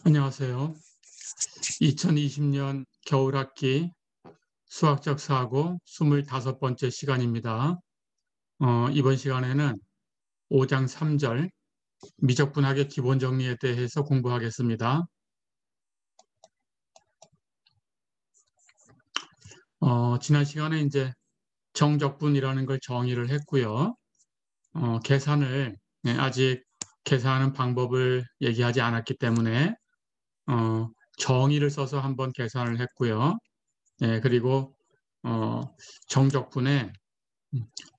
안녕하세요. 2020년 겨울학기 수학적 사고 25번째 시간입니다. 이번 시간에는 5장 3절 미적분학의 기본 정리에 대해서 공부하겠습니다. 지난 시간에 이제 정적분이라는 걸 정의를 했고요. 계산을 아직 계산하는 방법을 얘기하지 않았기 때문에 정의를 써서 한번 계산을 했고요. 그리고 정적분에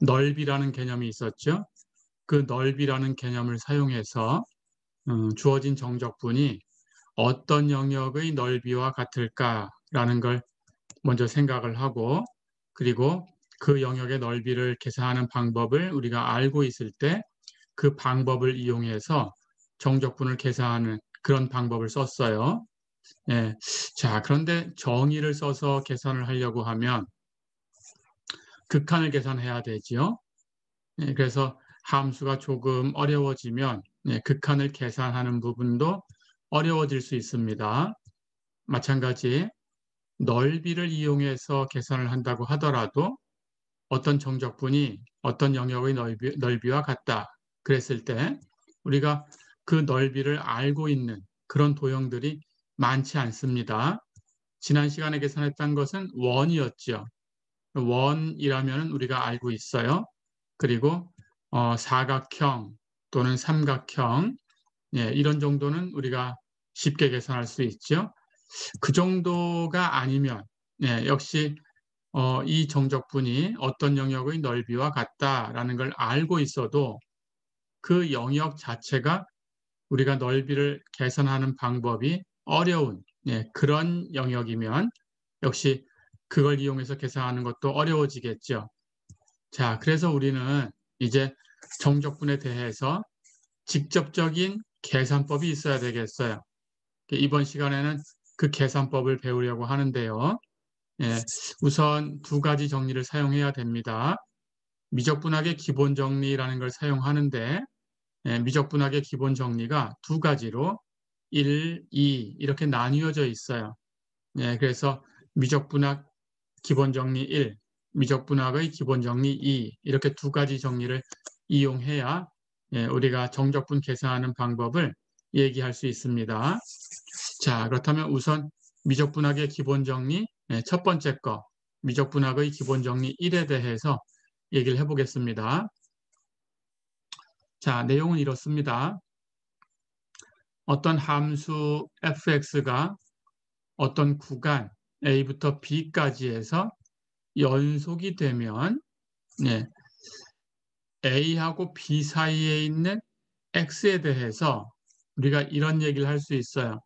넓이라는 개념이 있었죠. 그 넓이라는 개념을 사용해서 주어진 정적분이 어떤 영역의 넓이와 같을까라는 걸 먼저 생각을 하고, 그리고 그 영역의 넓이를 계산하는 방법을 우리가 알고 있을 때 그 방법을 이용해서 정적분을 계산하는 그런 방법을 썼어요. 예. 자, 그런데 정의를 써서 계산을 하려고 하면 극한을 계산해야 되지요. 그래서 함수가 조금 어려워지면 극한을 계산하는 부분도 어려워질 수 있습니다. 마찬가지 넓이를 이용해서 계산을 한다고 하더라도 어떤 정적분이 어떤 영역의 넓이와 같다 그랬을 때 우리가 그 넓이를 알고 있는 그런 도형들이 많지 않습니다. 지난 시간에 계산했던 것은 원이었죠. 원이라면 우리가 알고 있어요. 그리고 사각형 또는 삼각형 이런 정도는 우리가 쉽게 계산할 수 있죠. 그 정도가 아니면 역시 이 정적분이 어떤 영역의 넓이와 같다라는 걸 알고 있어도 그 영역 자체가 우리가 넓이를 계산하는 방법이 어려운 그런 영역이면 역시 그걸 이용해서 계산하는 것도 어려워지겠죠. 자, 그래서 우리는 이제 정적분에 대해서 직접적인 계산법이 있어야 되겠어요. 이번 시간에는 그 계산법을 배우려고 하는데요. 우선 두 가지 정리를 사용해야 됩니다. 미적분학의 기본 정리라는 걸 사용하는데 미적분학의 기본 정리가 두 가지로 1, 2 이렇게 나뉘어져 있어요. 그래서 미적분학 기본 정리 1, 미적분학의 기본 정리 2 이렇게 두 가지 정리를 이용해야 우리가 정적분 계산하는 방법을 얘기할 수 있습니다. 자, 그렇다면 우선 미적분학의 기본 정리 첫 번째 거 미적분학의 기본 정리 1에 대해서 얘기를 해보겠습니다. 자, 내용은 이렇습니다. 어떤 함수 fx가 어떤 구간 a부터 b까지 해서 연속이 되면 a하고 b 사이에 있는 x에 대해서 우리가 이런 얘기를 할 수 있어요.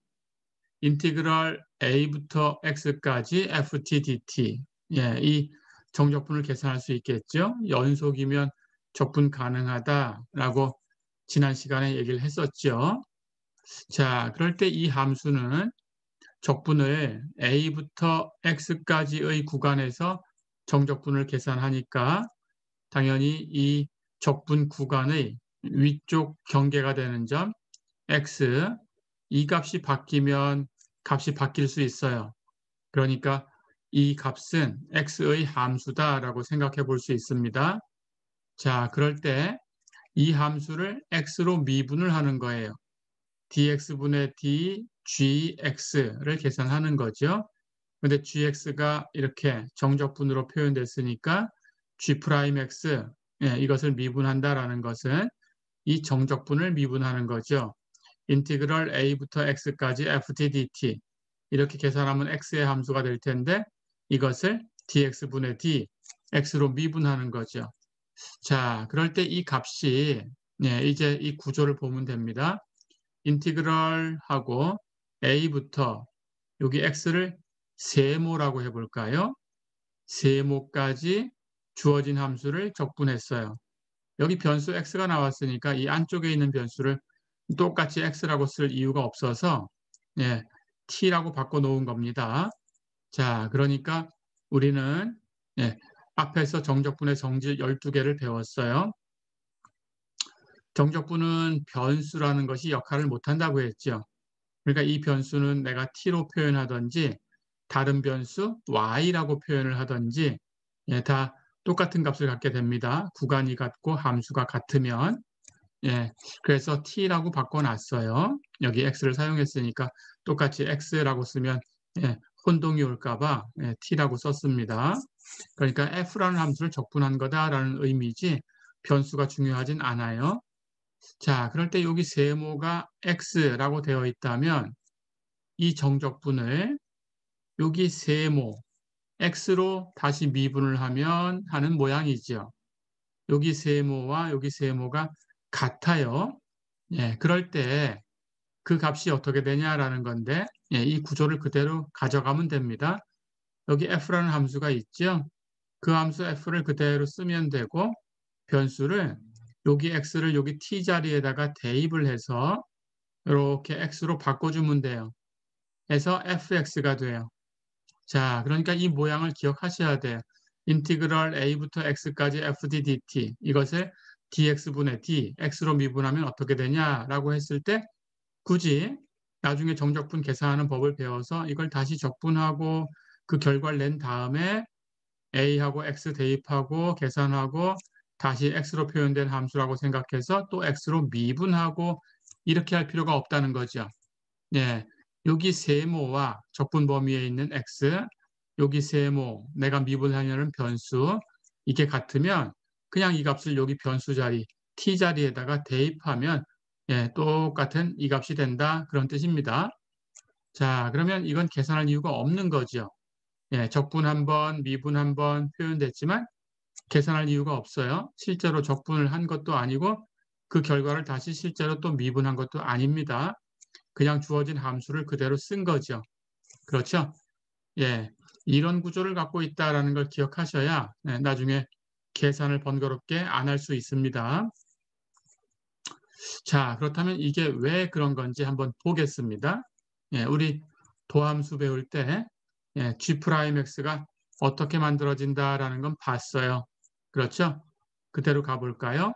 인티그럴 a부터 x까지 ft dt. 이 정적분을 계산할 수 있겠죠. 연속이면 적분 가능하다라고 지난 시간에 얘기를 했었죠. 자, 그럴 때 이 함수는 적분을 a부터 x까지의 구간에서 정적분을 계산하니까 당연히 이 적분 구간의 위쪽 경계가 되는 점 x, 이 값이 바뀌면 값이 바뀔 수 있어요. 그러니까 이 값은 x의 함수다라고 생각해 볼 수 있습니다. 자, 그럴 때 이 함수를 x로 미분을 하는 거예요. dx분의 d, gx를 계산하는 거죠. 근데 gx가 이렇게 정적분으로 표현됐으니까 g'x, 이것을 미분한다라는 것은 이 정적분을 미분하는 거죠. 인티그럴 a부터 x까지 ft dt 이렇게 계산하면 x의 함수가 될 텐데 이것을 dx분의 d, x로 미분하는 거죠. 자, 그럴 때 이 값이 이제 이 구조를 보면 됩니다. 인티그럴하고 a부터 여기 x를 세모라고 해볼까요? 세모까지 주어진 함수를 적분했어요. 여기 변수 x가 나왔으니까 이 안쪽에 있는 변수를 똑같이 x라고 쓸 이유가 없어서 t라고 바꿔놓은 겁니다. 자, 그러니까 우리는 앞에서 정적분의 정질 12개를 배웠어요. 정적분은 변수라는 것이 역할을 못한다고 했죠. 그러니까 이 변수는 내가 t로 표현하든지 다른 변수 y라고 표현을 하든지 예, 다 똑같은 값을 갖게 됩니다. 구간이 같고 함수가 같으면 예, 그래서 t라고 바꿔놨어요. 여기 x를 사용했으니까 똑같이 x라고 쓰면 예, 혼동이 올까봐 예, t라고 썼습니다. 그러니까 f라는 함수를 적분한 거다라는 의미지 변수가 중요하진 않아요. 자, 그럴 때 여기 세모가 x라고 되어 있다면 이 정적분을 여기 세모 x로 다시 미분을 하면 하는 모양이죠. 여기 세모와 여기 세모가 같아요. 예, 그럴 때 그 값이 어떻게 되냐라는 건데 예, 이 구조를 그대로 가져가면 됩니다. 여기 f라는 함수가 있죠. 그 함수 f를 그대로 쓰면 되고 변수를 여기 x를 여기 t 자리에다가 대입을 해서 이렇게 x로 바꿔주면 돼요. 해서 fx가 돼요. 자, 그러니까 이 모양을 기억하셔야 돼요. 인티그럴 a부터 x까지 f d dt 이것을 dx분의 d, x로 미분하면 어떻게 되냐라고 했을 때 굳이 나중에 정적분 계산하는 법을 배워서 이걸 다시 적분하고 그 결과를 낸 다음에 a하고 x 대입하고 계산하고 다시 x로 표현된 함수라고 생각해서 또 x로 미분하고 이렇게 할 필요가 없다는 거죠. 예, 여기 세모와 적분 범위에 있는 x, 여기 세모, 내가 미분하려는 변수 이게 같으면 그냥 이 값을 여기 변수 자리 t 자리에다가 대입하면 예, 똑같은 이 값이 된다 그런 뜻입니다. 자, 그러면 이건 계산할 이유가 없는 거죠. 예, 적분 한 번, 미분 한 번 표현됐지만 계산할 이유가 없어요. 실제로 적분을 한 것도 아니고 그 결과를 다시 실제로 또 미분한 것도 아닙니다. 그냥 주어진 함수를 그대로 쓴 거죠. 그렇죠? 예, 이런 구조를 갖고 있다라는 걸 기억하셔야 예, 나중에 계산을 번거롭게 안 할 수 있습니다. 자, 그렇다면 이게 왜 그런 건지 한번 보겠습니다. 예, 우리 도함수 배울 때 예, G'X가 어떻게 만들어진다라는 건 봤어요. 그렇죠? 그대로 가볼까요?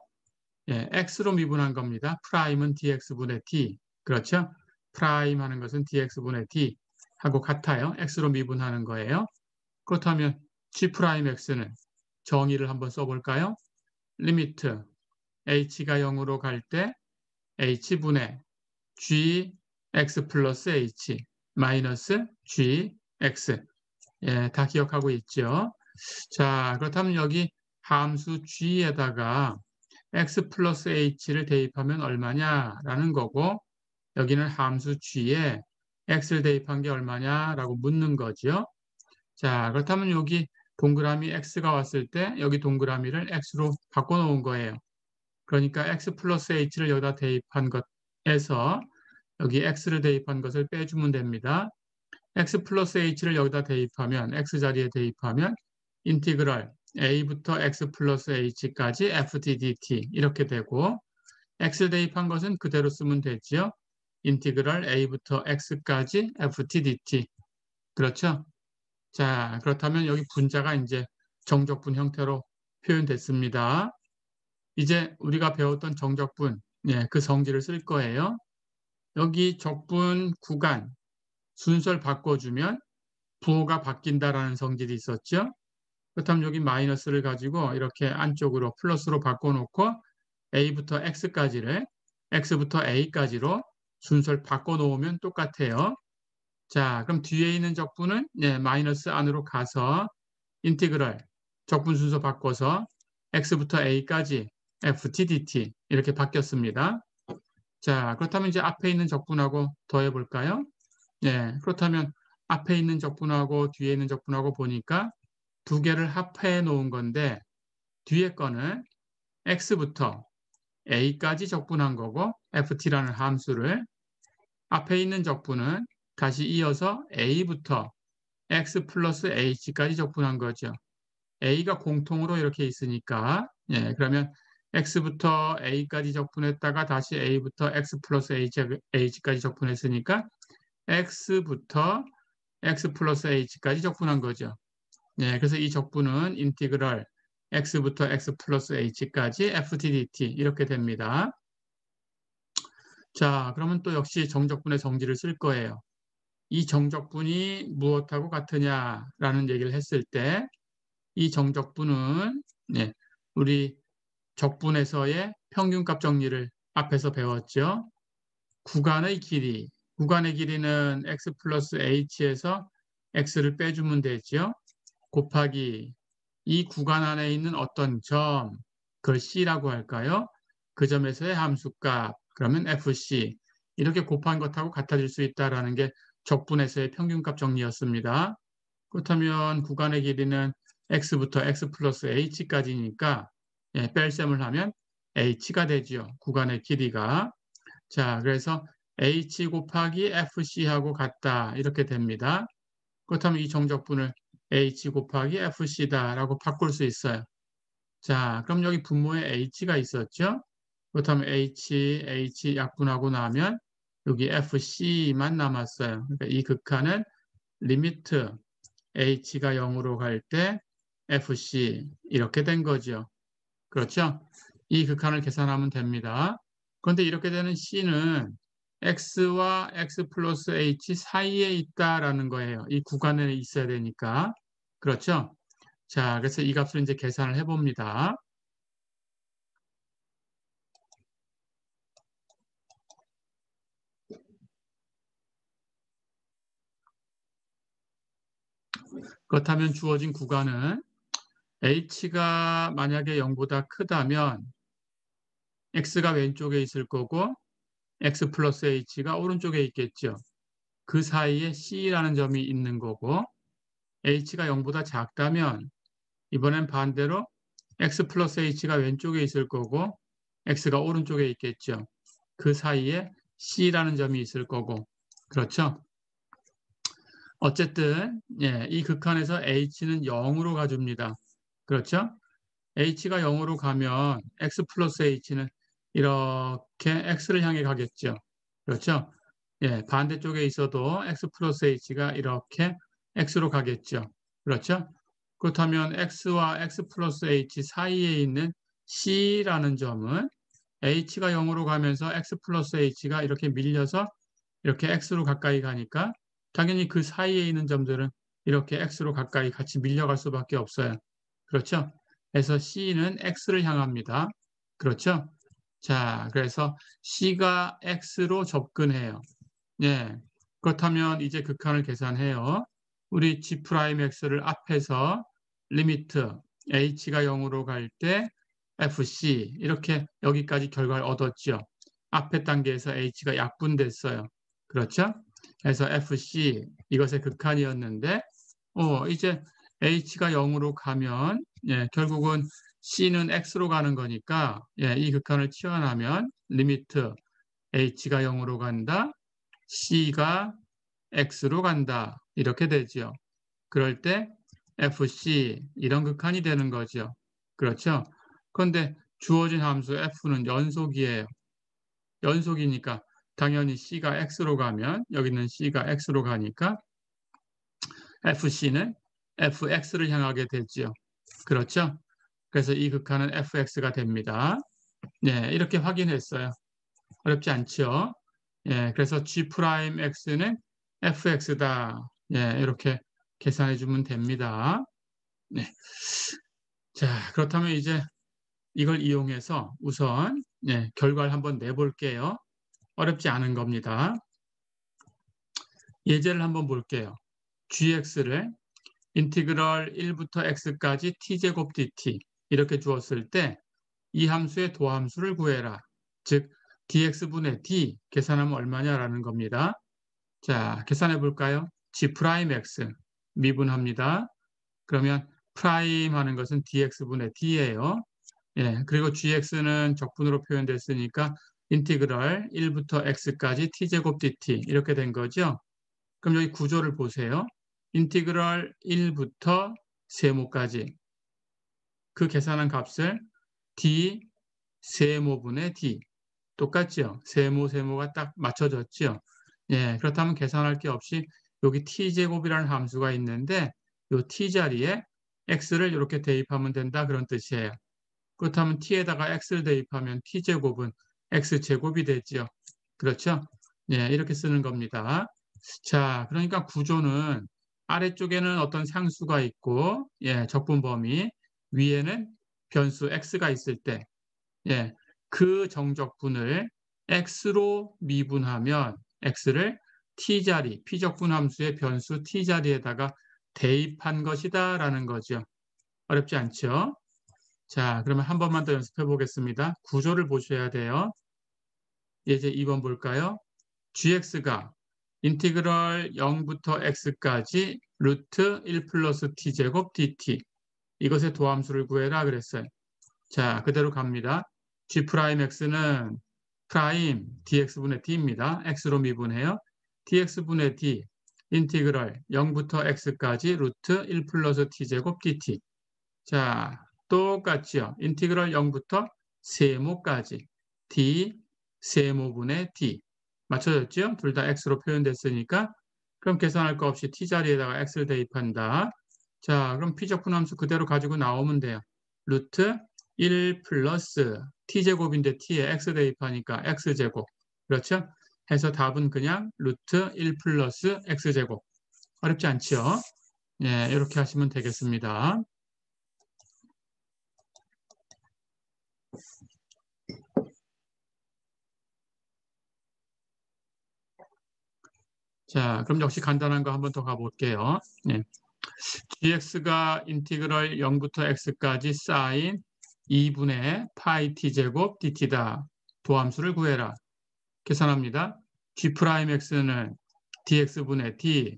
예, X로 미분한 겁니다. 프라임은 dx분의 d. 그렇죠? 프라임 하는 것은 dx분의 d 하고 같아요. X로 미분하는 거예요. 그렇다면 G'X는 정의를 한번 써볼까요? 리미트 h가 0으로 갈 때 h분의 gx 플러스 h 마이너스 gx. 예, 다 기억하고 있죠. 자, 그렇다면 여기 함수 g에다가 x 플러스 h를 대입하면 얼마냐라는 거고 여기는 함수 g에 x를 대입한 게 얼마냐라고 묻는 거죠. 자, 그렇다면 여기 동그라미 x가 왔을 때 여기 동그라미를 x로 바꿔놓은 거예요. 그러니까 x 플러스 h를 여기다 대입한 것에서 여기 x를 대입한 것을 빼주면 됩니다. x 플러스 h를 여기다 대입하면 x 자리에 대입하면 인티그럴 a부터 x 플러스 h까지 ft dt 이렇게 되고 x를 대입한 것은 그대로 쓰면 되지요. 인티그럴 a부터 x까지 ft dt 그렇죠? 자, 그렇다면 여기 분자가 이제 정적분 형태로 표현됐습니다. 이제 우리가 배웠던 정적분, 예, 그 성질을 쓸 거예요. 여기 적분 구간 순서를 바꿔주면 부호가 바뀐다라는 성질이 있었죠. 그렇다면 여기 마이너스를 가지고 이렇게 안쪽으로 플러스로 바꿔놓고 a부터 x까지를 x부터 a까지로 순서를 바꿔놓으면 똑같아요. 자, 그럼 뒤에 있는 적분은 예, 마이너스 안으로 가서 인티그럴 적분 순서 바꿔서 x부터 a까지 ft dt 이렇게 바뀌었습니다. 자, 그렇다면 이제 앞에 있는 적분하고 더해 볼까요? 네, 그렇다면 앞에 있는 적분하고 뒤에 있는 적분하고 보니까 두 개를 합해 놓은 건데 뒤에 거는 x부터 a까지 적분한 거고 ft라는 함수를 앞에 있는 적분은 다시 이어서 a부터 x 플러스 h까지 적분한 거죠. a가 공통으로 이렇게 있으니까 예, 그러면 x부터 a까지 적분했다가 다시 a부터 x 플러스 h까지 적분했으니까 x부터 x 플러스 h까지 적분한 거죠. 예, 그래서 이 적분은 인티그럴 x부터 x 플러스 h까지 ft dt 이렇게 됩니다. 자, 그러면 또 역시 정적분의 정지를 쓸 거예요. 이 정적분이 무엇하고 같으냐라는 얘기를 했을 때 이 정적분은 네, 우리 적분에서의 평균값 정리를 앞에서 배웠죠. 구간의 길이, 구간의 길이는 x 플러스 h에서 x를 빼주면 되죠. 곱하기 이 구간 안에 있는 어떤 점, 그걸 c라고 할까요? 그 점에서의 함수값, 그러면 fc. 이렇게 곱한 것하고 같아질 수 있다는 게 적분에서의 평균값 정리였습니다. 그렇다면 구간의 길이는 x부터 x 플러스 h까지니까 예, 뺄셈을 하면 h가 되죠. 구간의 길이가. 자, 그래서 h 곱하기 fc하고 같다. 이렇게 됩니다. 그렇다면 이 정적분을 h 곱하기 fc다라고 바꿀 수 있어요. 자, 그럼 여기 분모에 h가 있었죠? 그렇다면 h 약분하고 나면 여기 fc만 남았어요. 그러니까 이 극한은 리미트 h가 0으로 갈 때 fc 이렇게 된 거죠. 그렇죠? 이 극한을 계산하면 됩니다. 그런데 이렇게 되는 c는 x와 x 플러스 h 사이에 있다라는 거예요. 이 구간에 있어야 되니까. 그렇죠? 자, 그래서 이 값을 이제 계산을 해봅니다. 그렇다면 주어진 구간은 h가 만약에 0보다 크다면 x가 왼쪽에 있을 거고 x 플러스 h가 오른쪽에 있겠죠. 그 사이에 c라는 점이 있는 거고 h가 0보다 작다면 이번엔 반대로 x 플러스 h가 왼쪽에 있을 거고 x가 오른쪽에 있겠죠. 그 사이에 c라는 점이 있을 거고 그렇죠? 어쨌든 예, 이 극한에서 h는 0으로 가줍니다. 그렇죠? h가 0으로 가면 x 플러스 h는 이렇게 x를 향해 가겠죠. 그렇죠? 예, 반대쪽에 있어도 x 플러스 h가 이렇게 x로 가겠죠. 그렇죠? 그렇다면 x와 x 플러스 h 사이에 있는 c라는 점은 h가 0으로 가면서 x 플러스 h가 이렇게 밀려서 이렇게 x로 가까이 가니까 당연히 그 사이에 있는 점들은 이렇게 x로 가까이 같이 밀려갈 수밖에 없어요. 그렇죠? 그래서 c는 x를 향합니다. 그렇죠? 자, 그래서 c가 x로 접근해요. 예. 그렇다면 이제 극한을 계산해요. 우리 g'x를 앞에서 리미트 h가 0으로 갈 때 fc 이렇게 여기까지 결과를 얻었죠. 앞에 단계에서 h가 약분됐어요. 그렇죠? 그래서 fc 이것의 극한이었는데 이제 h가 0으로 가면 예, 결국은 c는 x로 가는 거니까 예, 이 극한을 치환하면 리미트 h가 0으로 간다. c가 x로 간다. 이렇게 되죠. 그럴 때 fc 이런 극한이 되는 거죠. 그렇죠? 그런데 주어진 함수 f는 연속이에요. 연속이니까 당연히 c가 x로 가면 여기는 c가 x로 가니까 fc는 fx를 향하게 되죠. 그렇죠? 그래서 이 극한은 fx가 됩니다. 네, 이렇게 확인했어요. 어렵지 않죠? 예, 그래서 g'x는 fx다. 예, 이렇게 계산해 주면 됩니다. 네. 자, 그렇다면 이제 이걸 이용해서 우선 예, 결과를 한번 내볼게요. 어렵지 않은 겁니다. 예제를 한번 볼게요. gx를 인티그럴 1부터 x까지 t제곱 dt 이렇게 주었을 때 이 함수의 도함수를 구해라. 즉 dx분의 d 계산하면 얼마냐라는 겁니다. 자, 계산해 볼까요? g'x 미분합니다. 그러면 프라임 하는 것은 dx분의 d예요. 예, 그리고 gx는 적분으로 표현됐으니까 인티그럴 1부터 x까지 t제곱 dt 이렇게 된 거죠. 그럼 여기 구조를 보세요. 인티그럴 1부터 세모까지 그 계산한 값을 d 세모분의 d 똑같죠? 세모가 딱 맞춰졌죠? 예, 그렇다면 계산할 게 없이 여기 t제곱이라는 함수가 있는데 이 t 자리에 x를 이렇게 대입하면 된다 그런 뜻이에요. 그렇다면 t에다가 x를 대입하면 t제곱은 x제곱이 되죠. 그렇죠? 예, 이렇게 쓰는 겁니다. 자, 그러니까 구조는 아래쪽에는 어떤 상수가 있고, 예, 적분 범위, 위에는 변수 x가 있을 때, 예, 그 정적분을 x로 미분하면 x를 t자리, 피적분 함수의 변수 t자리에다가 대입한 것이다라는 거죠. 어렵지 않죠? 자, 그러면 한 번만 더 연습해 보겠습니다. 구조를 보셔야 돼요. 이제 2번 볼까요? gx가 인티그럴 0부터 x까지 루트 1 플러스 t제곱 dt 이것의 도함수를 구해라 그랬어요. 자, 그대로 갑니다. g'x는 프라임 dx분의 d입니다. x로 미분해요. dx분의 d 인티그럴 0부터 x까지 루트 1 플러스 t제곱 dt. 자, 똑같죠. 인티그럴 0부터 세모까지 d 세모분의 d. 맞춰졌죠? 둘 다 x로 표현됐으니까. 그럼 계산할 거 없이 t자리에다가 x를 대입한다. 자, 그럼 피적분 함수 그대로 가지고 나오면 돼요. 루트 1 플러스 t제곱인데 t에 x 대입하니까 x제곱. 그렇죠? 해서 답은 그냥 루트 1 플러스 x제곱. 어렵지 않죠? 예, 이렇게 하시면 되겠습니다. 자, 그럼 역시 간단한 거 한번 더 가볼게요. 예. gx가 인티그럴 0부터 x까지 사인 2분의 파이 t제곱 dt다. 도함수를 구해라. 계산합니다. g'x는 dx분의 d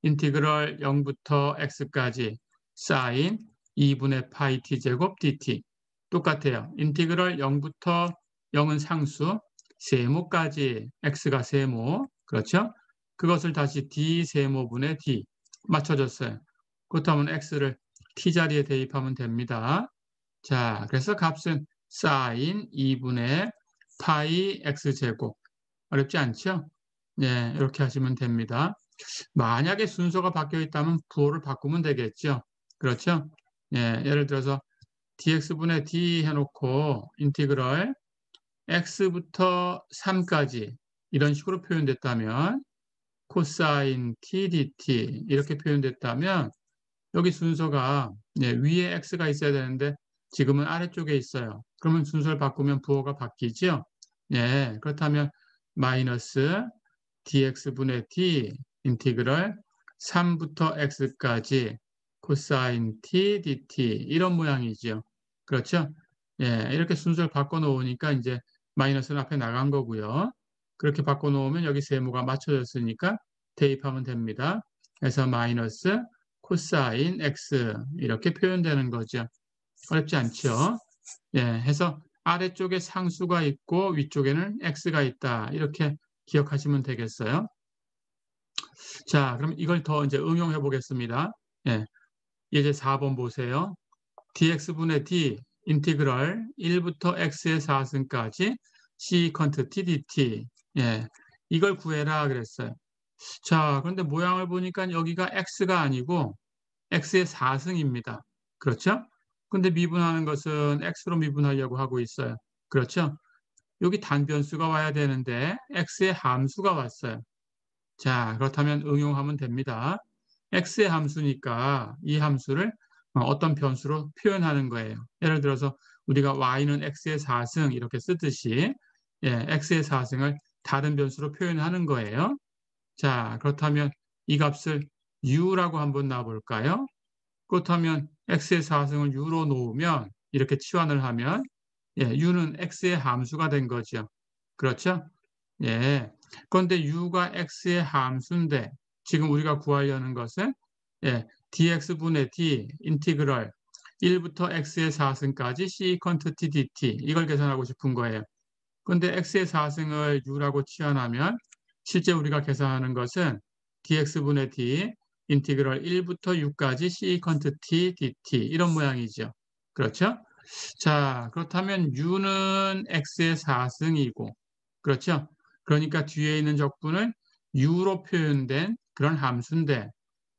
인티그럴 0부터 x까지 사인 2분의 파이 t제곱 dt. 똑같아요. 인티그럴 0부터 0은 상수, 세모까지 x가 세모. 그렇죠? 그것을 다시 d 세모분의 d. 맞춰줬어요. 그렇다면 x를 t자리에 대입하면 됩니다. 자, 그래서 값은 사인 2분의 파이 x제곱. 어렵지 않죠? 네, 이렇게 하시면 됩니다. 만약에 순서가 바뀌어 있다면 부호를 바꾸면 되겠죠. 그렇죠? 예, 예를 들어서 dx분의 d 해놓고 인티그럴 x부터 3까지 이런 식으로 표현됐다면 코사인 t dt 이렇게 표현됐다면 여기 순서가 예, 위에 x가 있어야 되는데 지금은 아래쪽에 있어요. 그러면 순서를 바꾸면 부호가 바뀌죠. 예, 그렇다면 마이너스 dx분의 d 인티그럴 3부터 x까지 코사인 t dt 이런 모양이죠. 그렇죠? 예, 이렇게 순서를 바꿔 놓으니까 이제 마이너스는 앞에 나간 거고요. 그렇게 바꿔 놓으면 여기 세모가 맞춰졌으니까 대입하면 됩니다. 그래서 마이너스 코사인 x 이렇게 표현되는 거죠. 어렵지 않죠? 예, 해서 아래쪽에 상수가 있고 위쪽에는 x가 있다. 이렇게 기억하시면 되겠어요. 자, 그럼 이걸 더 이제 응용해 보겠습니다. 예, 이제 4번 보세요. dx분의 d 인티그럴 1부터 x의 4승까지 시컨트 t dt. 예, 이걸 구해라 그랬어요. 자, 그런데 모양을 보니까 여기가 x가 아니고 x의 4승입니다. 그렇죠? 근데 미분하는 것은 x로 미분하려고 하고 있어요. 그렇죠? 여기 단변수가 와야 되는데 x의 함수가 왔어요. 자, 그렇다면 응용하면 됩니다. x의 함수니까 이 함수를 어떤 변수로 표현하는 거예요. 예를 들어서 우리가 y는 x의 4승 이렇게 쓰듯이 예, x의 4승을 다른 변수로 표현하는 거예요. 자, 그렇다면 이 값을 u라고 한번 놔볼까요? 그렇다면 x의 4승을 u로 놓으면 이렇게 치환을 하면 예, u는 x의 함수가 된 거죠. 그렇죠? 예. 그런데 u가 x의 함수인데 지금 우리가 구하려는 것은 예, dx분의 d 인티그럴 1부터 x의 4승까지 시컨트 t dt 이걸 계산하고 싶은 거예요. 그런데 x의 4승을 u라고 치환하면 실제 우리가 계산하는 것은 dx분의 d 인티그럴 1부터 6까지 시컨트 t dt 이런 모양이죠. 그렇죠? 자, 그렇다면 u는 x의 4승이고 그렇죠? 그러니까 뒤에 있는 적분은 u로 표현된 그런 함수인데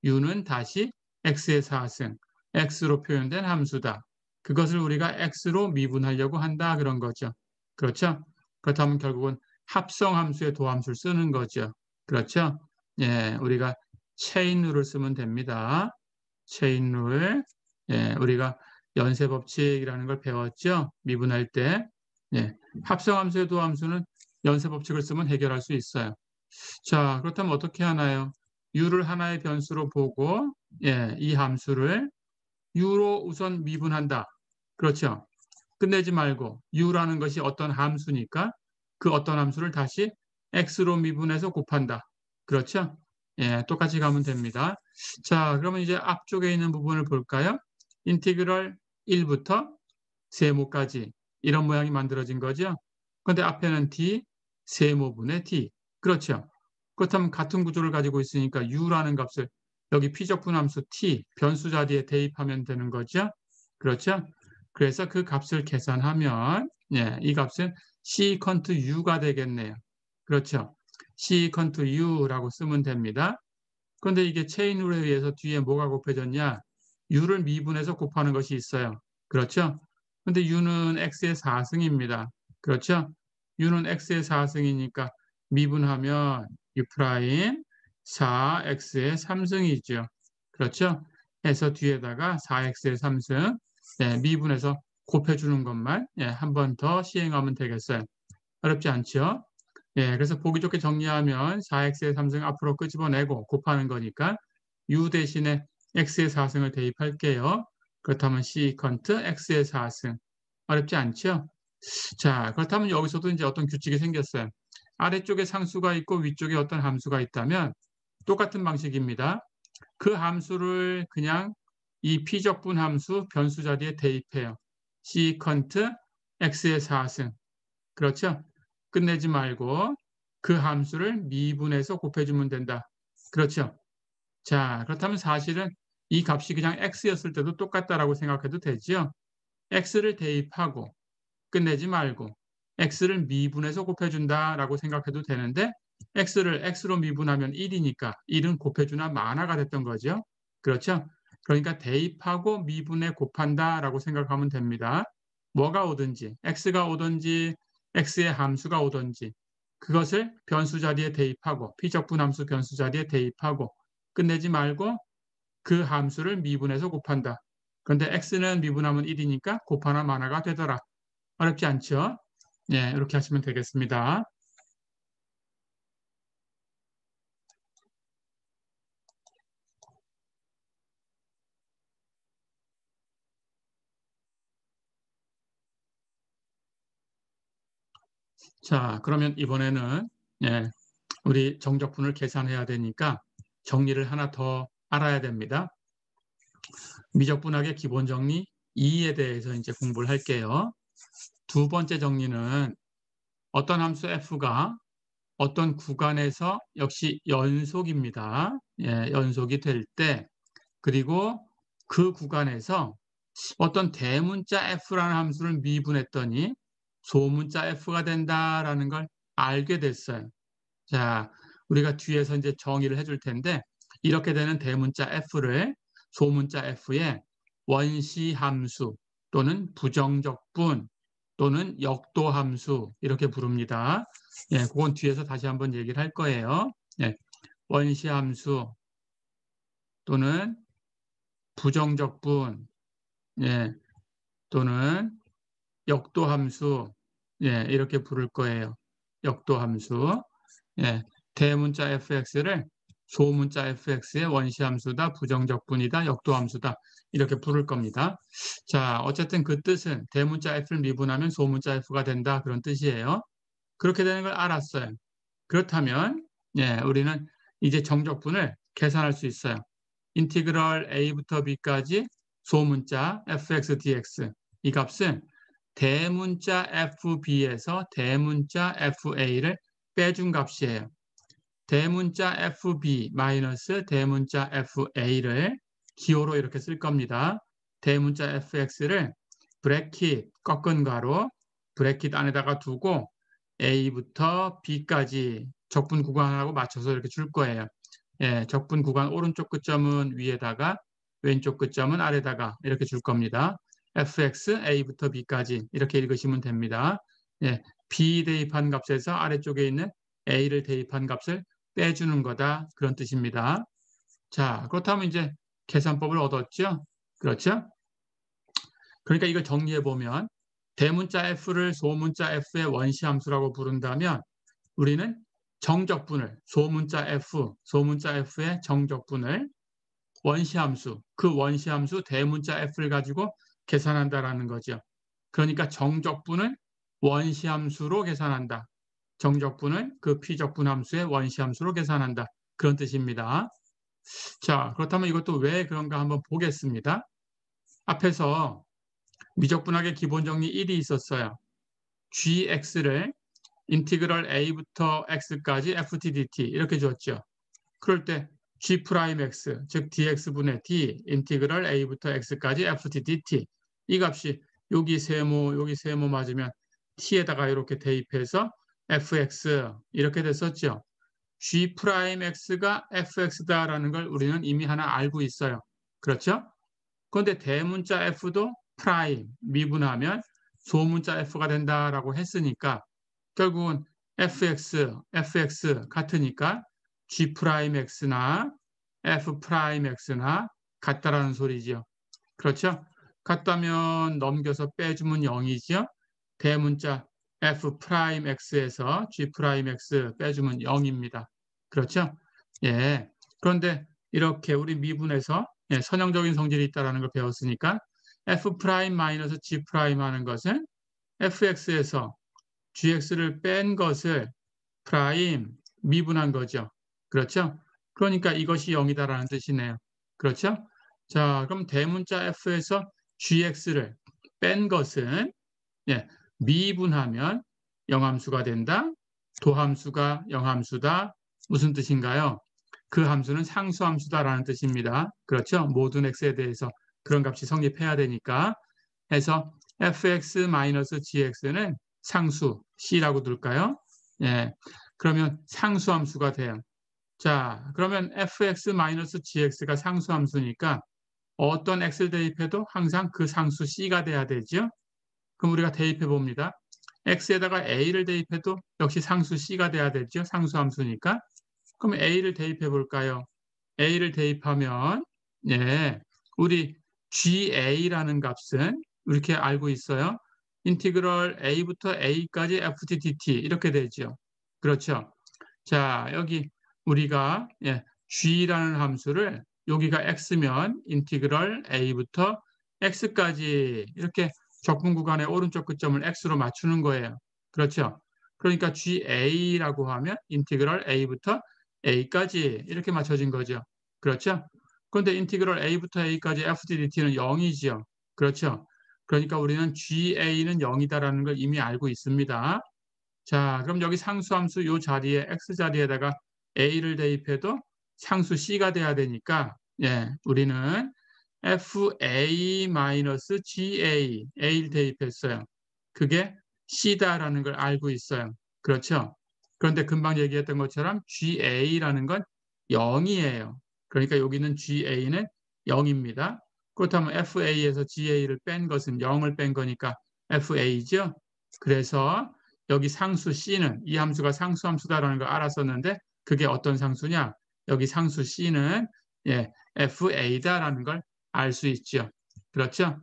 u는 다시 x의 4승, x로 표현된 함수다. 그것을 우리가 x로 미분하려고 한다 그런 거죠. 그렇죠? 그렇다면 결국은 합성 함수의 도함수를 쓰는 거죠. 그렇죠? 예, 우리가 체인 룰을 쓰면 됩니다. 체인 룰. 예, 우리가 연쇄 법칙이라는 걸 배웠죠? 미분할 때. 예, 합성 함수의 도함수는 연쇄 법칙을 쓰면 해결할 수 있어요. 자, 그렇다면 어떻게 하나요? u를 하나의 변수로 보고 예, 이 함수를 u로 우선 미분한다. 그렇죠? 끝내지 말고 u라는 것이 어떤 함수니까 그 어떤 함수를 다시 x로 미분해서 곱한다. 그렇죠? 예, 똑같이 가면 됩니다. 자, 그러면 이제 앞쪽에 있는 부분을 볼까요? 인티그럴 1부터 세모까지 이런 모양이 만들어진 거죠. 그런데 앞에는 d, 세모분의 d. 그렇죠? 그렇다면 같은 구조를 가지고 있으니까 u라는 값을 여기 피적분함수 t, 변수 자리에 대입하면 되는 거죠. 그렇죠? 그래서 그 값을 계산하면 예, 이 값은 시컨트 u가 되겠네요. 그렇죠? 시컨트 u라고 쓰면 됩니다. 그런데 이게 체인룰에 의해서 뒤에 뭐가 곱해졌냐? u를 미분해서 곱하는 것이 있어요. 그렇죠? 근데 u는 x의 4승입니다. 그렇죠? u는 x의 4승이니까 미분하면 u 프라임 4x의 3승이죠. 그렇죠? 해서 뒤에다가 4x의 3승 네, 미분해서 곱해주는 것만 예, 한 번 더 시행하면 되겠어요. 어렵지 않죠? 예, 그래서 보기 좋게 정리하면 4x의 3승 앞으로 끄집어내고 곱하는 거니까 u 대신에 x의 4승을 대입할게요. 그렇다면 시컨트 x의 4승. 어렵지 않죠? 자, 그렇다면 여기서도 이제 어떤 규칙이 생겼어요. 아래쪽에 상수가 있고 위쪽에 어떤 함수가 있다면 똑같은 방식입니다. 그 함수를 그냥 이 피적분 함수 변수 자리에 대입해요. 시컨트 x의 4승. 그렇죠? 끝내지 말고 그 함수를 미분해서 곱해주면 된다. 그렇죠? 자, 그렇다면 사실은 이 값이 그냥 x였을 때도 똑같다라고 생각해도 되죠. x를 대입하고 끝내지 말고 x를 미분해서 곱해준다라고 생각해도 되는데 x를 x로 미분하면 1이니까 1은 곱해주나 마나가 됐던 거죠. 그렇죠? 그러니까 대입하고 미분해 곱한다라고 생각하면 됩니다. 뭐가 오든지 x가 오든지 x의 함수가 오든지 그것을 변수 자리에 대입하고 피적분함수 변수 자리에 대입하고 끝내지 말고 그 함수를 미분해서 곱한다. 그런데 x는 미분하면 1이니까 곱하나 마나가 되더라. 어렵지 않죠? 예, 이렇게 하시면 되겠습니다. 자, 그러면 이번에는 예, 우리 정적분을 계산해야 되니까 정리를 하나 더 알아야 됩니다. 미적분학의 기본 정리 2에 대해서 이제 공부를 할게요. 두 번째 정리는 어떤 함수 f가 어떤 구간에서 역시 연속입니다. 예, 연속이 될 때, 그리고 그 구간에서 어떤 대문자 f라는 함수를 미분했더니 소문자 f가 된다라는 걸 알게 됐어요. 자, 우리가 뒤에서 이제 정의를 해줄 텐데 이렇게 되는 대문자 f를 소문자 f의 원시 함수 또는 부정적분 또는 역도 함수 이렇게 부릅니다. 예, 그건 뒤에서 다시 한번 얘기를 할 거예요. 예, 원시 함수 또는 부정적분 예, 또는 역도 함수 예, 이렇게 부를 거예요. 역도 함수. 예, 대문자 fx를 소문자 fx의 원시함수다, 부정적분이다, 역도함수다 이렇게 부를 겁니다. 자, 어쨌든 그 뜻은 대문자 f를 미분하면 소문자 f가 된다 그런 뜻이에요. 그렇게 되는 걸 알았어요. 그렇다면 예, 우리는 이제 정적분을 계산할 수 있어요. 인티그럴 a부터 b까지 소문자 fx dx 이 값은 대문자 fb에서 대문자 fa를 빼준 값이에요. 대문자 fb 마이너스 대문자 fa를 기호로 이렇게 쓸 겁니다. 대문자 fx를 브래킷 꺾은 가로 브래킷 안에다가 두고 a부터 b까지 적분 구간하고 맞춰서 이렇게 줄 거예요. 예, 적분 구간 오른쪽 끝점은 위에다가 왼쪽 끝점은 아래다가 이렇게 줄 겁니다. fx a부터 b까지 이렇게 읽으시면 됩니다. 예, B 대입한 값에서 아래쪽에 있는 A를 대입한 값을 빼주는 거다. 그런 뜻입니다. 자, 그렇다면 이제 계산법을 얻었죠? 그렇죠? 그러니까 이걸 정리해 보면 대문자 F를 소문자 F의 원시함수라고 부른다면 우리는 정적분을 소문자 F의 정적분을 원시함수, 그 원시함수 대문자 F를 가지고 계산한다라는 거죠. 그러니까 정적분을 원시함수로 계산한다. 정적분을 그 피적분함수의 원시함수로 계산한다. 그런 뜻입니다. 자, 그렇다면 이것도 왜 그런가 한번 보겠습니다. 앞에서 미적분학의 기본 정리 1이 있었어요. gx를 인티그럴 a부터 x까지 ftdt 이렇게 줬죠. 그럴 때 g'x, 즉 dx분의 d 인티그럴 a부터 x까지 ftdt 이 값이 여기 세모 맞으면 t에다가 이렇게 대입해서 fx 이렇게 됐었죠. g'x가 fx다라는 걸 우리는 이미 하나 알고 있어요. 그렇죠? 그런데 대문자 f도 프라임 미분하면 소문자 f가 된다라고 했으니까 결국은 fx 같으니까 g'x나 f'x나 같다라는 소리지요. 그렇죠? 같다면 넘겨서 빼주면 0이지요. 대문자 f'x에서 g'x 빼주면 0입니다. 그렇죠? 예. 그런데 이렇게 우리 미분에서 선형적인 성질이 있다는 걸 배웠으니까 f'-g' 하는 것은 fx에서 gx를 뺀 것을 프라임 미분한 거죠. 그렇죠? 그러니까 이것이 0이다라는 뜻이네요. 그렇죠? 자, 그럼 대문자 f에서 gx를 뺀 것은 미분하면 영함수가 된다. 도함수가 영함수다. 무슨 뜻인가요? 그 함수는 상수함수다라는 뜻입니다. 그렇죠? 모든 x에 대해서 그런 값이 성립해야 되니까 해서 fx-gx는 상수 c라고 둘까요? 예. 그러면 상수함수가 돼요. 자, 그러면 fx-gx가 상수함수니까 어떤 x를 대입해도 항상 그 상수 c가 돼야 되죠. 그럼 우리가 대입해 봅니다. x에다가 a를 대입해도 역시 상수 c가 돼야 되죠. 상수함수니까. 그럼 a를 대입해 볼까요? a를 대입하면 우리 ga라는 값은 이렇게 알고 있어요. 인티그럴 a부터 a까지 ftdt 이렇게 되죠. 그렇죠. 자, 여기 우리가 g라는 함수를 여기가 x면 인티그럴 a부터 x까지 이렇게 적분 구간의 오른쪽 끝점을 x로 맞추는 거예요. 그렇죠. 그러니까 ga라고 하면 인티그럴 a부터 a까지 이렇게 맞춰진 거죠. 그렇죠. 그런데 인티그럴 a부터 a까지 ftdt는 0이지요. 그렇죠. 그러니까 우리는 ga는 0이다라는 걸 이미 알고 있습니다. 자, 그럼 여기 상수함수 요 자리에 x 자리에다가 a를 대입해도 상수 c가 돼야 되니까 우리는 a를 대입했어요. 그게 c다라는 걸 알고 있어요. 그렇죠? 그런데 금방 얘기했던 것처럼 ga라는 건 0이에요. 그러니까 여기는 ga는 0입니다. 그렇다면 fa에서 ga를 뺀 것은 0을 뺀 거니까 fa죠. 그래서 여기 상수 c는 이 함수가 상수함수다라는 걸 알았었는데 그게 어떤 상수냐? 여기 상수 c는 fa다라는 걸 알 수 있죠. 그렇죠?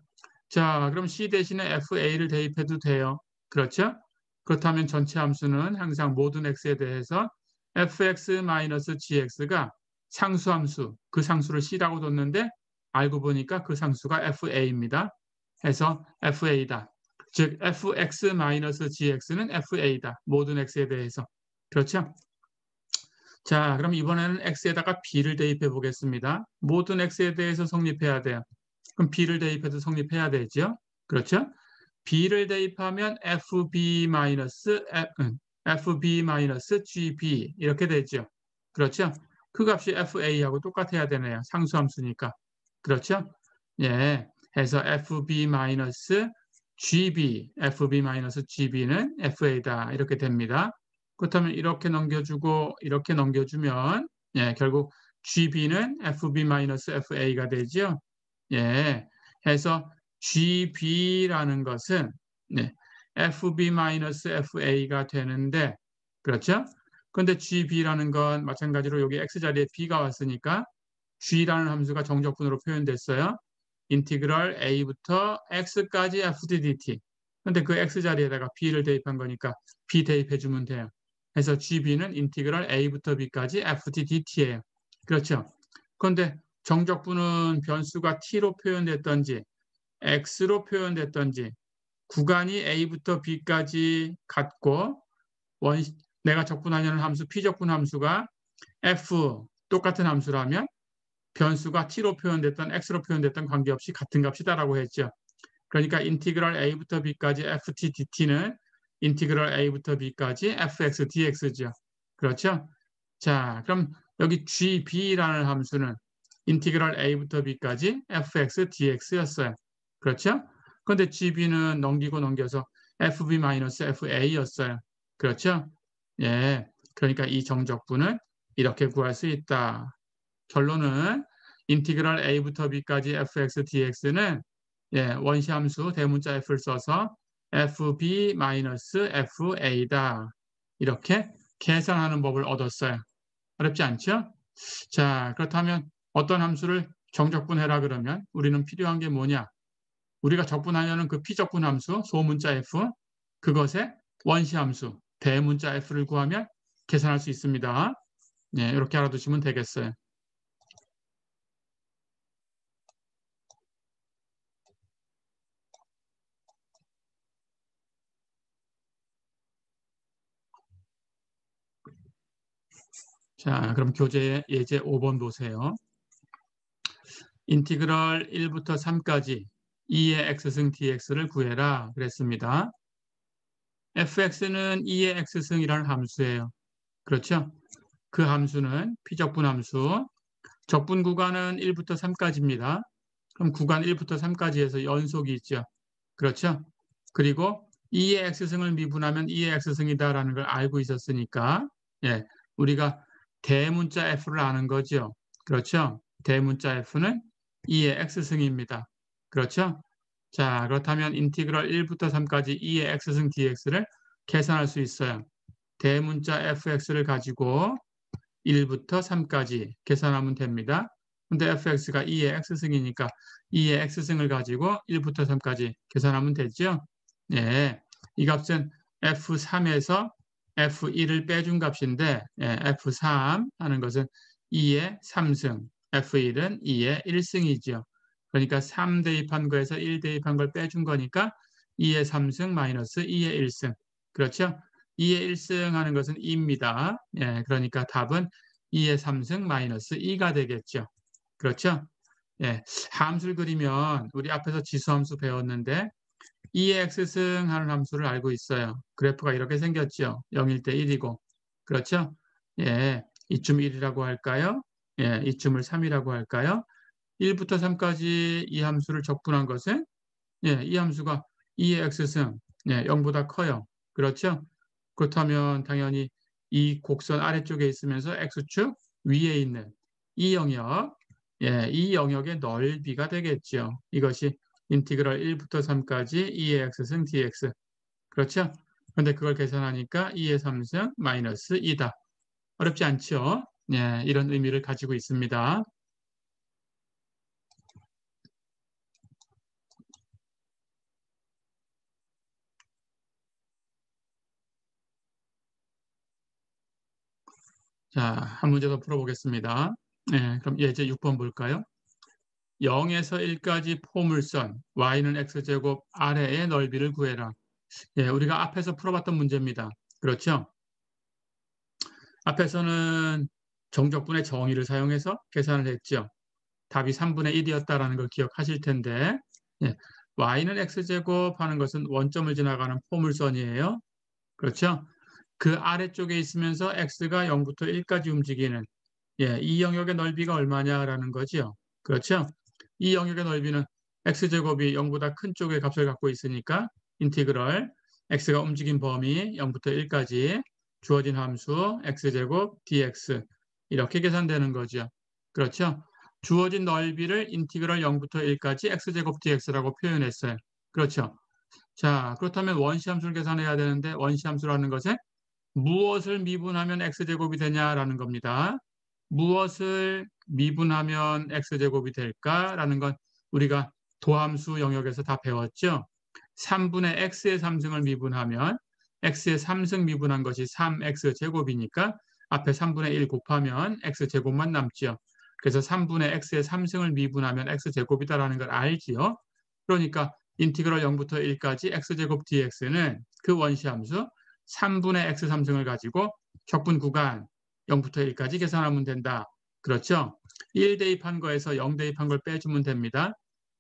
자, 그럼 c 대신에 fa를 대입해도 돼요. 그렇죠? 그렇다면 전체 함수는 항상 모든 x에 대해서 fx-gx가 상수함수, 그 상수를 c라고 뒀는데 알고 보니까 그 상수가 fa입니다. 해서 fa다. 즉 fx-gx는 fa다. 모든 x에 대해서. 그렇죠? 자, 그럼 이번에는 x에다가 b를 대입해 보겠습니다. 모든 x에 대해서 성립해야 돼요. 그럼 b를 대입해도 성립해야 되죠. 그렇죠? b를 대입하면 fb-gb 이렇게 되죠. 그렇죠? 그 값이 fa하고 똑같아야 되네요. 상수함수니까. 그렇죠? 예. 해서 fb-gb는 fa다. 이렇게 됩니다. 그렇다면 이렇게 넘겨주고 이렇게 넘겨주면 결국 gb는 fb-fa가 되죠. 해서 gb라는 것은 fb-fa가 되는데, 그렇죠? 그런데 gb라는 건 마찬가지로 여기 x자리에 b가 왔으니까 g라는 함수가 정적분으로 표현됐어요. 인티그럴 a부터 x까지 fdt. 근데 그 x자리에다가 b를 대입한 거니까 b 대입해주면 돼요. 그래서 gb는 인티그럴 a부터 b까지 fdt예요. 그렇죠? 그런데 정적분은 변수가 t로 표현됐던지 x로 표현됐던지 구간이 a부터 b까지 같고 내가 적분하려는 함수 p적분 함수가 f 똑같은 함수라면 변수가 t로 표현됐던 x로 표현됐던 관계없이 같은 값이다라고 했죠. 그러니까 인티그럴 a부터 b까지 ft dt는 인티그럴 a부터 b까지 fx dx죠. 그렇죠? 자, 그럼 여기 gb라는 함수는 인티그럴 a부터 b까지 fx dx였어요. 그렇죠? 그런데 gb는 넘기고 넘겨서 fb-fa였어요. 그렇죠? 예. 그러니까 이 정적분은 이렇게 구할 수 있다. 결론은 인티그럴 a부터 b까지 fx dx는 예, 원시함수 대문자 f를 써서 fb-fa다. 이렇게 계산하는 법을 얻었어요. 어렵지 않죠? 자, 그렇다면 어떤 함수를 정적분해라 그러면 우리는 필요한 게 뭐냐? 우리가 적분하려는 그 피적분 함수, 소문자 f, 그것의 원시함수, 대문자 f를 구하면 계산할 수 있습니다. 네, 이렇게 알아두시면 되겠어요. 자, 그럼 교재 예제 5번 보세요. 인티그럴 1부터 3까지 2의 x승 dx를 구해라 그랬습니다. fx는 2의 x승이라는 함수예요. 그렇죠? 그 함수는 피적분 함수, 적분 구간은 1부터 3까지입니다. 그럼 구간 1부터 3까지에서 연속이 있죠. 그렇죠? 그리고 2의 x승을 미분하면 2의 x승이다라는 걸 알고 있었으니까 예, 우리가 대문자 f를 아는 거죠. 그렇죠? 대문자 f는 2의 x승입니다. 그렇죠? 자, 그렇다면 인티그럴 1부터 3까지 2의 x승 dx를 계산할 수 있어요. 대문자 fx를 가지고 1부터 3까지 계산하면 됩니다. 근데 fx가 2의 x승이니까 2의 x승을 가지고 1부터 3까지 계산하면 되죠. 예, 이 값은 f3에서 f1을 빼준 값인데 예, f3 하는 것은 2의 3승, f1은 2의 1승이죠. 그러니까 3 대입한 거에서 1 대입한 걸 빼준 거니까 2의 3승 마이너스 2의 1승. 그렇죠? 2의 1승 하는 것은 2입니다. 예, 그러니까 답은 2의 3승 마이너스 2가 되겠죠. 그렇죠? 예, 함수를 그리면 우리 앞에서 지수함수 배웠는데 2의 x승 하는 함수를 알고 있어요. 그래프가 이렇게 생겼죠. 0일 때 1이고. 그렇죠? 예, 이쯤 1이라고 할까요? 예, 이쯤을 3이라고 할까요? 1부터 3까지 이 함수를 적분한 것은 예, 이 함수가 2의 x승 예, 0보다 커요. 그렇죠? 그렇다면 당연히 이 곡선 아래쪽에 있으면서 x축 위에 있는 이 영역, 예, 이 영역의 넓이가 되겠죠. 이것이 인티그럴 1부터 3까지 2의 x승 dx. 그렇죠? 그런데 그걸 계산하니까 2의 3승 마이너스 2다. 어렵지 않죠? 예, 이런 의미를 가지고 있습니다. 자, 한 문제 더 풀어보겠습니다. 예, 그럼 예제 6번 볼까요? 0에서 1까지 포물선 y는 x제곱 아래의 넓이를 구해라. 예, 우리가 앞에서 풀어봤던 문제입니다. 그렇죠? 앞에서는 정적분의 정의를 사용해서 계산을 했죠. 답이 3분의 1이었다라는 걸 기억하실 텐데 예, y는 x제곱 하는 것은 원점을 지나가는 포물선이에요. 그렇죠? 그 아래쪽에 있으면서 x가 0부터 1까지 움직이는 예, 이 영역의 넓이가 얼마냐라는 거죠. 그렇죠? 이 영역의 넓이는 x제곱이 0보다 큰 쪽의 값을 갖고 있으니까 인티그럴 x가 움직인 범위 0부터 1까지 주어진 함수 x제곱 dx 이렇게 계산되는 거죠. 그렇죠? 주어진 넓이를 인티그럴 0부터 1까지 x제곱 dx라고 표현했어요. 그렇죠? 자, 그렇다면 원시함수를 계산해야 되는데 원시함수라는 것에 무엇을 미분하면 x제곱이 되냐라는 겁니다. 무엇을 미분하면 x제곱이 될까라는 건 우리가 도함수 영역에서 다 배웠죠. 3분의 x의 3승을 미분하면 x의 3승 미분한 것이 3x제곱이니까 앞에 3분의 1 곱하면 x제곱만 남죠. 그래서 3분의 x의 3승을 미분하면 x제곱이다라는 걸 알지요. 그러니까 인티그럴 0부터 1까지 x제곱 dx는 그 원시함수 3분의 x 3승을 가지고 적분 구간 0부터 1까지 계산하면 된다. 그렇죠? 1 대입한 거에서 0 대입한 걸 빼주면 됩니다.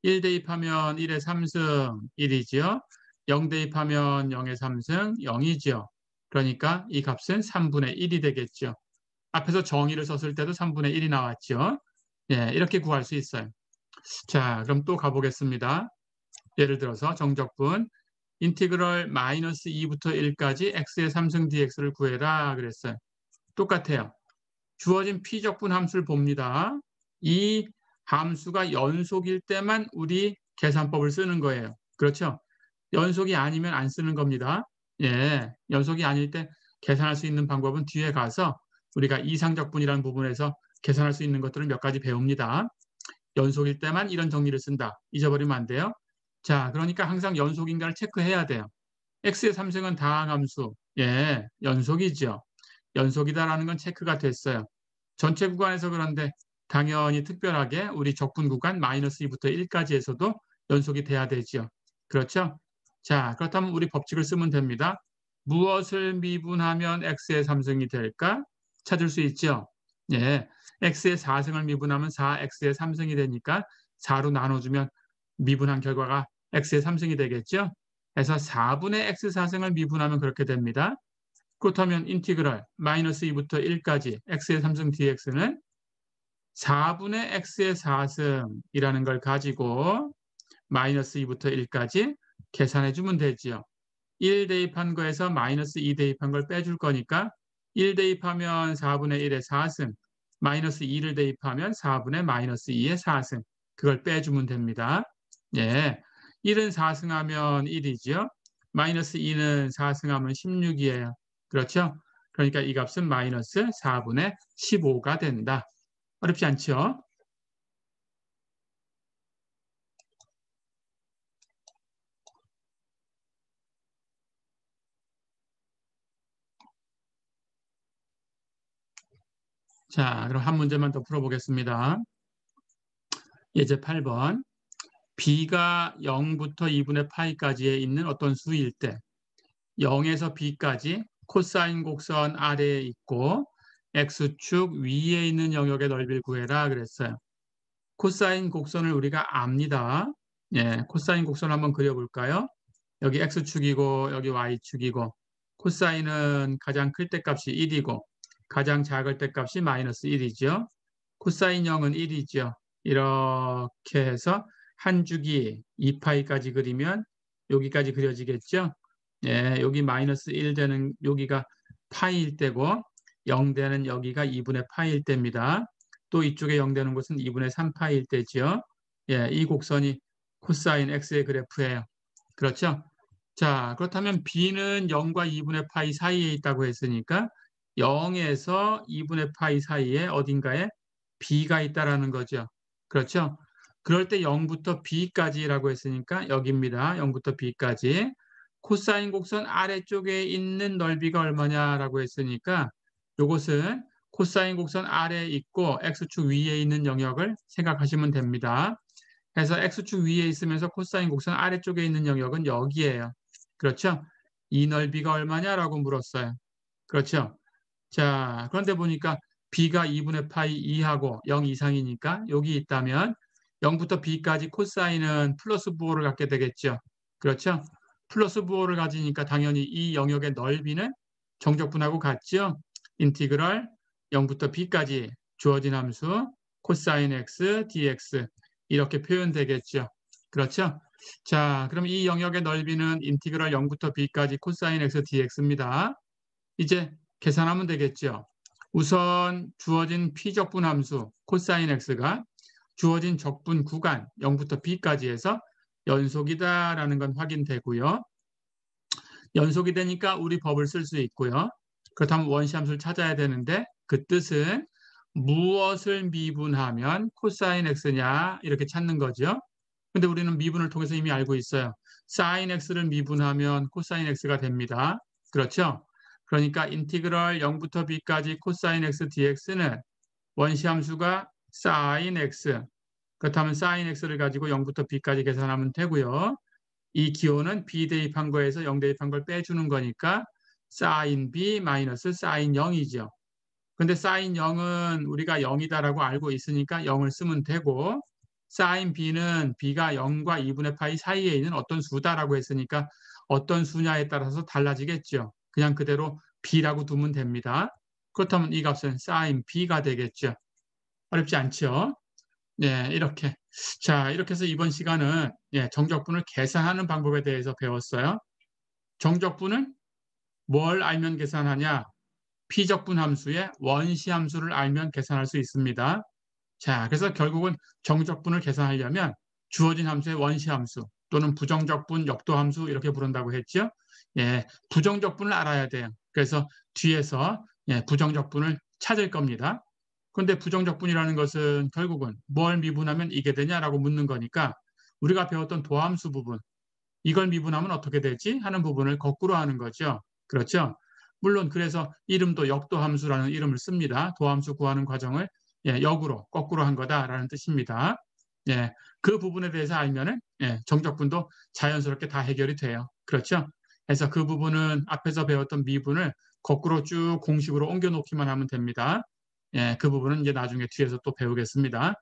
1 대입하면 1의 3승 1이지요. 0 대입하면 0의 3승 0이지요. 그러니까 이 값은 3분의 1이 되겠죠. 앞에서 정의를 썼을 때도 3분의 1이 나왔죠. 예, 이렇게 구할 수 있어요. 자, 그럼 또 가보겠습니다. 예를 들어서 정적분 인티그럴 마이너스 2부터 1까지 x의 3승 dx를 구해라 그랬어요. 똑같아요. 주어진 p적분 함수를 봅니다. 이 함수가 연속일 때만 우리 계산법을 쓰는 거예요. 그렇죠? 연속이 아니면 안 쓰는 겁니다. 예, 연속이 아닐 때 계산할 수 있는 방법은 뒤에 가서 우리가 이상적분이라는 부분에서 계산할 수 있는 것들을 몇 가지 배웁니다. 연속일 때만 이런 정리를 쓴다. 잊어버리면 안 돼요. 자, 그러니까 항상 연속인가를 체크해야 돼요. x의 3승은 다항함수. 예, 연속이죠. 연속이다라는 건 체크가 됐어요. 전체 구간에서 그런데 당연히 특별하게 우리 적분 구간 마이너스 2부터 1까지에서도 연속이 돼야 되죠. 그렇죠? 자, 그렇다면 우리 법칙을 쓰면 됩니다. 무엇을 미분하면 x의 3승이 될까? 찾을 수 있죠. 예, x의 4승을 미분하면 4x의 3승이 되니까 4로 나눠주면 미분한 결과가 x의 3승이 되겠죠. 그래서 4분의 x 4승을 미분하면 그렇게 됩니다. 그렇다면 인티그럴 마이너스 2부터 1까지 x의 3승 dx는 4분의 x의 4승이라는 걸 가지고 마이너스 2부터 1까지 계산해 주면 되지요. 1 대입한 거에서 마이너스 2 대입한 걸 빼줄 거니까 1 대입하면 4분의 1의 4승, 마이너스 2를 대입하면 4분의 마이너스 2의 4승. 그걸 빼주면 됩니다. 예, 1은 4승하면 1이죠. 마이너스 2는 4승하면 16이에요. 그렇죠? 그러니까 이 값은 마이너스 4분의 15가 된다. 어렵지 않죠? 자, 그럼 한 문제만 더 풀어보겠습니다. 예제 8번. b가 0부터 2분의 파이까지에 있는 어떤 수일 때 0에서 b까지 코사인 곡선 아래에 있고 x축 위에 있는 영역의 넓이를 구해라 그랬어요. 코사인 곡선을 우리가 압니다. 예, 코사인 곡선 한번 그려볼까요? 여기 x축이고 여기 y축이고 코사인은 가장 클 때 값이 1이고 가장 작을 때 값이 마이너스 1이죠. 코사인 0은 1이죠. 이렇게 해서 한 주기 2파이까지 그리면 여기까지 그려지겠죠. 예, 여기 마이너스 1 되는 여기가 파이일 때고 0 되는 여기가 2분의 파이일 때입니다. 또 이쪽에 0 되는 곳은 2분의 3파이일 때죠. 예, 이 곡선이 코사인 x의 그래프예요. 그렇죠? 자, 그렇다면 b는 0과 2분의 파이 사이에 있다고 했으니까 0에서 2분의 파이 사이에 어딘가에 b가 있다라는 거죠. 그렇죠? 그럴 때 0부터 b까지라고 했으니까 여기입니다. 0부터 b까지. 코사인 곡선 아래쪽에 있는 넓이가 얼마냐라고 했으니까 이것은 코사인 곡선 아래에 있고 x축 위에 있는 영역을 생각하시면 됩니다. 그래서 x축 위에 있으면서 코사인 곡선 아래쪽에 있는 영역은 여기예요. 그렇죠? 이 넓이가 얼마냐라고 물었어요. 그렇죠? 자, 그런데 보니까 b가 2분의 파이 2하고 0 이상이니까 여기 있다면 0부터 b까지 코사인은 플러스 부호를 갖게 되겠죠. 그렇죠? 플러스 부호를 가지니까 당연히 이 영역의 넓이는 정적분하고 같죠. 인티그럴 0부터 b까지 주어진 함수 코사인 x dx 이렇게 표현되겠죠. 그렇죠? 자, 그럼 이 영역의 넓이는 인티그럴 0부터 b까지 코사인 x dx입니다. 이제 계산하면 되겠죠. 우선 주어진 p적분 함수 코사인 x가 주어진 적분 구간 0부터 b까지 해서 연속이다라는 건 확인되고요. 연속이 되니까 우리 법을 쓸 수 있고요. 그렇다면 원시함수를 찾아야 되는데 그 뜻은 무엇을 미분하면 코사인 x냐 이렇게 찾는 거죠. 근데 우리는 미분을 통해서 이미 알고 있어요. 사인 x를 미분하면 코사인 x가 됩니다. 그렇죠? 그러니까 인티그럴 0부터 b까지 코사인 x dx는 원시함수가 사인 x. 그렇다면 사인 x를 가지고 0부터 b까지 계산하면 되고요. 이 기호는 b 대입한 거에서 0 대입한 걸 빼주는 거니까 사인 b 마이너스 사인 0이죠. 근데 사인 0은 우리가 0이다라고 알고 있으니까 0을 쓰면 되고 사인 b는 b가 0과 2분의 파이 사이에 있는 어떤 수다라고 했으니까 어떤 수냐에 따라서 달라지겠죠. 그냥 그대로 b라고 두면 됩니다. 그렇다면 이 값은 사인 b가 되겠죠. 어렵지 않죠? 네, 이렇게. 자, 이렇게 해서 이번 시간은 정적분을 계산하는 방법에 대해서 배웠어요. 정적분은 뭘 알면 계산하냐? 피적분 함수의 원시 함수를 알면 계산할 수 있습니다. 자, 그래서 결국은 정적분을 계산하려면 주어진 함수의 원시 함수 또는 부정적분, 역도 함수 이렇게 부른다고 했죠. 예, 부정적분을 알아야 돼요. 그래서 뒤에서 부정적분을 찾을 겁니다. 그런데 부정적분이라는 것은 결국은 뭘 미분하면 이게 되냐라고 묻는 거니까 우리가 배웠던 도함수 부분, 이걸 미분하면 어떻게 되지? 하는 부분을 거꾸로 하는 거죠. 그렇죠? 물론 그래서 이름도 역도함수라는 이름을 씁니다. 도함수 구하는 과정을 역으로, 거꾸로 한 거다라는 뜻입니다. 그 부분에 대해서 알면은 정적분도 자연스럽게 다 해결이 돼요. 그렇죠? 그래서 그 부분은 앞에서 배웠던 미분을 거꾸로 쭉 공식으로 옮겨 놓기만 하면 됩니다. 그 부분은 이제 나중에 뒤에서 또 배우겠습니다.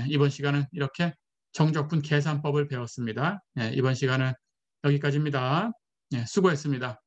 이번 시간은 이렇게 정적분 계산법을 배웠습니다. 이번 시간은 여기까지입니다. 수고했습니다.